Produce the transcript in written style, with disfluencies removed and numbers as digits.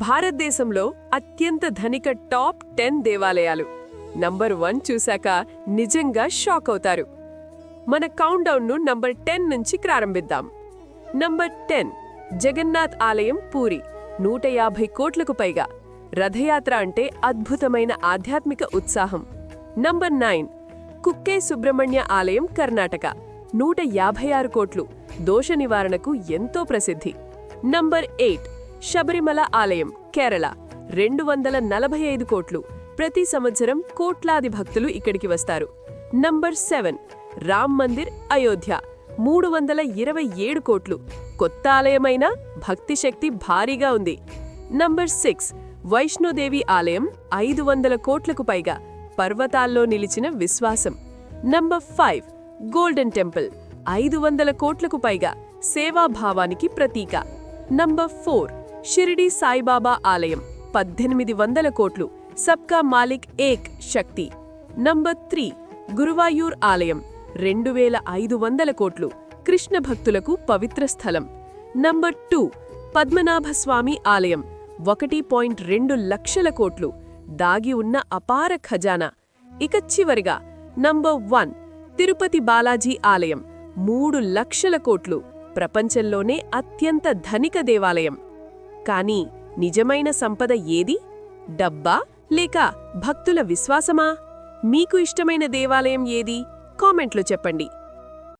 భారతదేశంలో అత్యంత ధనిక టాప్ 10 దేవాలయాలు నంబర్ 1 చూశాక నిజంగా షాక్ అవుతారు. మన కౌంట్డౌన్ను నంబర్ 10 నుంచి ప్రారంభిద్దాం. నంబర్ 10 జగన్నాథ్ ఆలయం, పూరి. 150 కోట్లకు పైగా. రథయాత్ర అంటే అద్భుతమైన ఆధ్యాత్మిక ఉత్సాహం. నంబర్ 9 కుక్కే సుబ్రహ్మణ్య ఆలయం, కర్ణాటక. 156 కోట్లు. దోష నివారణకు ఎంతో ప్రసిద్ధి. నంబర్ 8 శబరిమల ఆలయం, కేరళ. 245 కోట్లు. ప్రతి సంవత్సరం కోట్లాది భక్తులు ఇక్కడికి వస్తారు. నంబర్ 7 రామ్ మందిర్, అయోధ్య. 327 కోట్లు. కొత్త ఆలయమైనా భక్తి శక్తి భారీగా ఉంది. నంబర్ 6 వైష్ణోదేవి ఆలయం, 500 కోట్లకు పైగా. పర్వతాల్లో నిలిచిన విశ్వాసం. నంబర్ 5 గోల్డెన్ టెంపుల్, 500 కోట్లకు పైగా. సేవాభావానికి ప్రతీక. నంబర్ 4 షిరిడి సాయిబాబా ఆలయం, 1800 కోట్లు. సబ్కా మాలిక్ ఏక్ శక్తి. నంబర్ 3 గురువాయూర్ ఆలయం, 2500 కోట్లు. కృష్ణ భక్తులకు పవిత్ర స్థలం. నంబర్ 2 పద్మనాభస్వామి ఆలయం, 1.2 లక్షల కోట్లు. దాగి ఉన్న అపార ఖజానా. ఇక చివరిగా నంబర్ 1 తిరుపతి బాలాజీ ఆలయం, 3 లక్షల కోట్లు. ప్రపంచంలోనే అత్యంత ధనిక దేవాలయం. కానీ నిజమైన సంపద ఏది? డబ్బా లేక భక్తుల విశ్వాసమా? మీకు ఇష్టమైన దేవాలయం ఏది? కామెంట్లో చెప్పండి.